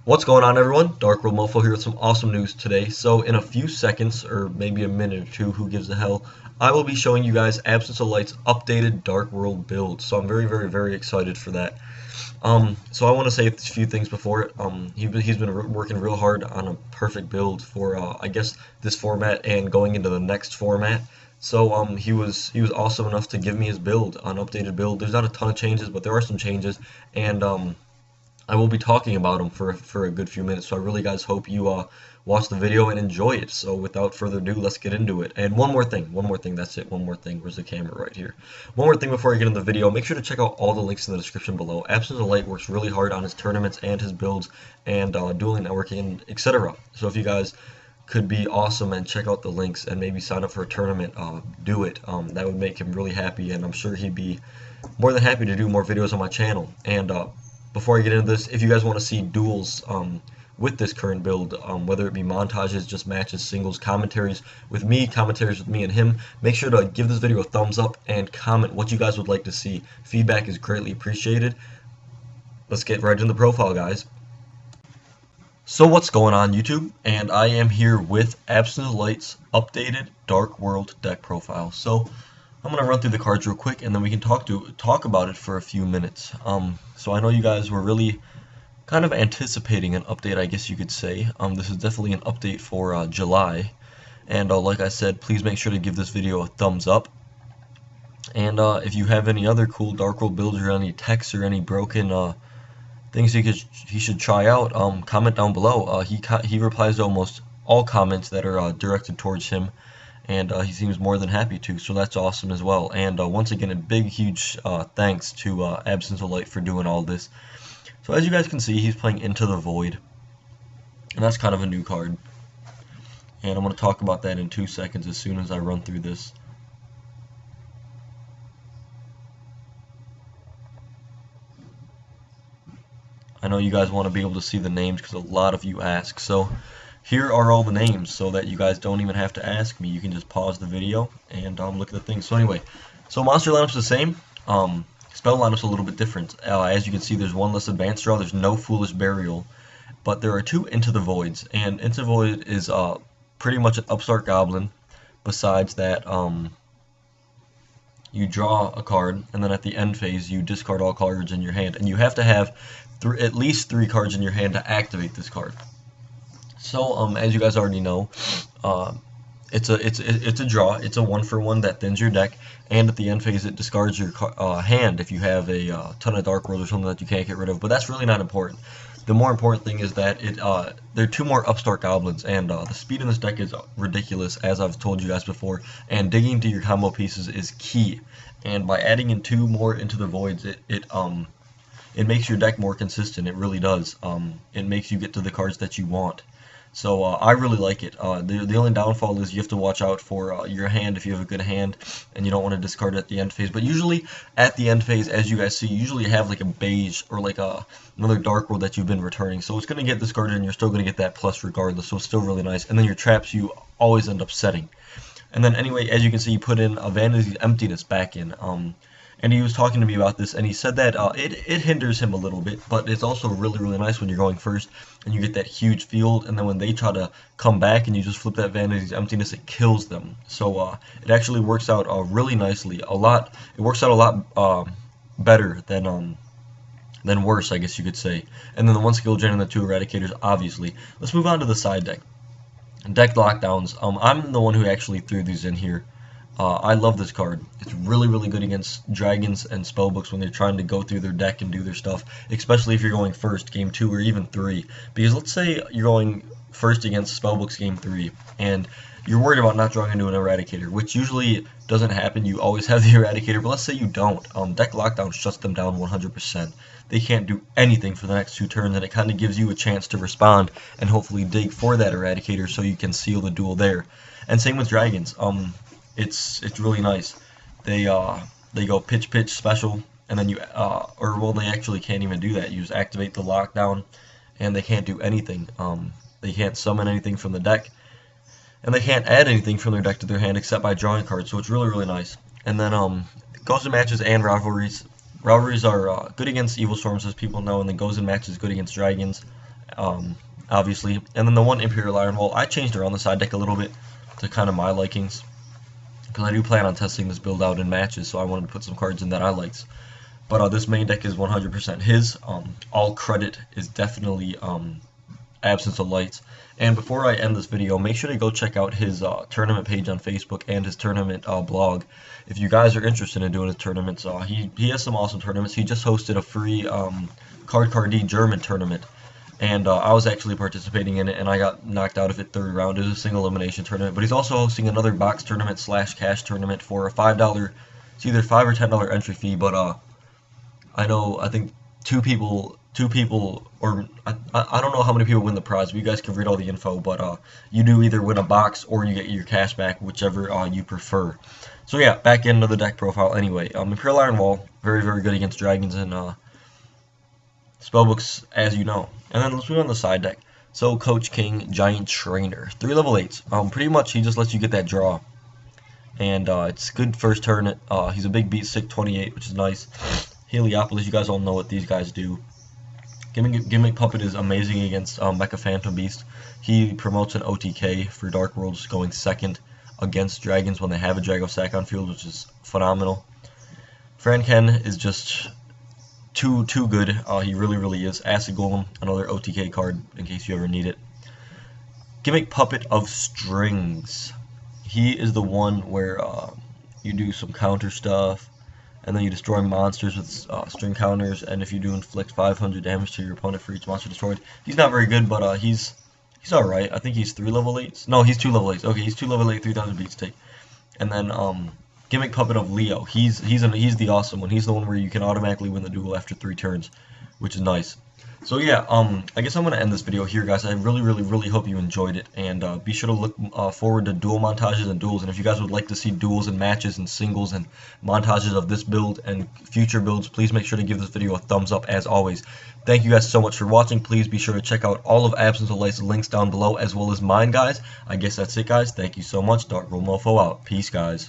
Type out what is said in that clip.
What's going on, everyone? DarkWorldMOFO here with some awesome news today. So in a few seconds, or maybe a minute or two, who gives a hell, I will be showing you guys Absence of Light's updated Dark World build. So I'm very excited for that. So I want to say a few things before. He's been working real hard on a perfect build for I guess this format and going into the next format. So he was awesome enough to give me his build, an updated build. There's not a ton of changes, but there are some changes, and I will be talking about them for a good few minutes. So I really, guys, hope you watch the video and enjoy it. So without further ado, let's get into it. And one more thing, that's it, one more thing. Where's the camera? Right here. One more thing before I get into the video. Make sure to check out all the links in the description below. Absence of Light works really hard on his tournaments and his builds and dueling, networking, etc. So if you guys could be awesome and check out the links and maybe sign up for a tournament, do it. That would make him really happy, and I'm sure he'd be more than happy to do more videos on my channel. And before I get into this, if you guys want to see duels with this current build, whether it be montages, just matches, singles, commentaries with me and him, make sure to give this video a thumbs up and comment what you guys would like to see. Feedback is greatly appreciated. Let's get right into the profile, guys. So what's going on, YouTube? And I am here with Absence of Light's updated Dark World deck profile. So I'm gonna run through the cards real quick, and then we can talk about it for a few minutes. So I know you guys were really kind of anticipating an update, I guess you could say. This is definitely an update for July, and like I said, please make sure to give this video a thumbs up. And if you have any other cool Dark World builds or any techs or any broken things he should try out, comment down below. He replies to almost all comments that are directed towards him, and he seems more than happy to, so that's awesome as well. And once again, a big huge thanks to Absence of Light for doing all this. So as you guys can see, he's playing Into the Void, and that's kind of a new card, and I'm going to talk about that in 2 seconds as soon as I run through this. I know you guys want to be able to see the names because a lot of you ask, so here are all the names so that you guys don't even have to ask me. You can just pause the video and look at the things. So anyway, so monster lineup's the same. Spell lineup's a little bit different. As you can see, there's one less advanced draw. There's no Foolish Burial, but there are 2 Into the Voids, and Into the Void is pretty much an upstart goblin. Besides that, you draw a card, and then at the end phase, you discard all cards in your hand, and you have to have at least 3 cards in your hand to activate this card. So as you guys already know, it's a draw. It's a 1-for-1 that thins your deck, and at the end phase it discards your hand if you have a ton of Dark World or something that you can't get rid of. But that's really not important. The more important thing is that there are 2 more upstart goblins, and the speed in this deck is ridiculous, as I've told you guys before. And digging to your combo pieces is key. And by adding in 2 more Into the Voids, it makes your deck more consistent. It really does. It makes you get to the cards that you want. So I really like it. The only downfall is you have to watch out for your hand if you have a good hand and you don't want to discard it at the end phase. But usually at the end phase, as you guys see, you usually have like a beige or like another Dark World that you've been returning. So it's going to get discarded and you're still going to get that plus regardless. So it's still really nice. And then your traps you always end up setting. And then anyway, as you can see, you put in a Vanity's Emptiness back in. And he was talking to me about this, and he said that it hinders him a little bit, but it's also really nice when you're going first, and you get that huge field, and then when they try to come back and you just flip that Vanity's Emptiness, it kills them. So it actually works out really nicely. It works out a lot better than worse, I guess you could say. And then the 1 skill gen and the 2 Eradicators, obviously. Let's move on to the side deck. Deck lockdowns. I'm the one who actually threw these in here. I love this card. It's really good against dragons and spellbooks when they're trying to go through their deck and do their stuff, especially if you're going first, game 2 or even 3. Because let's say you're going first against spellbooks game 3, and you're worried about not drawing into an Eradicator, which usually doesn't happen. You always have the Eradicator, but let's say you don't. Deck lockdown shuts them down 100%. They can't do anything for the next 2 turns, and it kind of gives you a chance to respond and hopefully dig for that Eradicator so you can seal the duel there. And same with dragons. It's really nice. They go pitch special, and then they actually can't even do that. You just activate the lockdown, and they can't do anything. They can't summon anything from the deck, and they can't add anything from their deck to their hand except by drawing cards. So it's really nice. And then goes in matches and rivalries. Rivalries are good against Evil Storms, as people know, and then goes in matches good against dragons. obviously. And then the one Imperial Iron Wall, I changed around the side deck a little bit to kind of my likings, because I do plan on testing this build out in matches, so I wanted to put some cards in that I liked. But this main deck is 100% his. All credit is definitely Absence of Lights. And before I end this video, make sure to go check out his tournament page on Facebook and his tournament blog. If you guys are interested in doing his tournaments, he has some awesome tournaments. He just hosted a free Card D German tournament, and I was actually participating in it, and I got knocked out of it third round. It was a single elimination tournament, but he's also hosting another box tournament / cash tournament for a $5, it's either $5 or $10 entry fee, but I think two people, or I don't know how many people win the prize, but you guys can read all the info, but you do either win a box or you get your cash back, whichever you prefer. So yeah, back into the deck profile anyway. Imperial Iron Wall, very, very good against dragons and spellbooks, as you know. And then let's move on to the side deck. So Coach King, Giant Trainer, 3 level 8s. Pretty much he just lets you get that draw. And it's good first turn. He's a big beat stick, 28, which is nice. Heliopolis, you guys all know what these guys do. Gimmick Puppet is amazing against Mecha Phantom Beast. He promotes an OTK for Dark Worlds, going second against dragons when they have a Drago Sack on field, which is phenomenal. Franken is just too good. He really is. Acid Golem, another OTK card in case you ever need it. Gimmick Puppet of Strings. He is the one where you do some counter stuff, and then you destroy monsters with string counters, and if you do inflict 500 damage to your opponent for each monster destroyed. He's not very good, but he's alright. I think he's 3 level 8s. No, he's 2 level 8s. Okay, he's 2 level 8, 3000 beat stick. And then Gimmick Puppet of Leo. He's the awesome one. He's the one where you can automatically win the duel after 3 turns, which is nice. So yeah, I guess I'm going to end this video here, guys. I really hope you enjoyed it, and be sure to look forward to duel montages and duels. And if you guys would like to see duels and matches and singles and montages of this build and future builds, please make sure to give this video a thumbs up as always. Thank you guys so much for watching. Please be sure to check out all of Absence of Light's links down below, as well as mine, guys. I guess that's it, guys. Thank you so much. DarkWorldMOFO out. Peace, guys.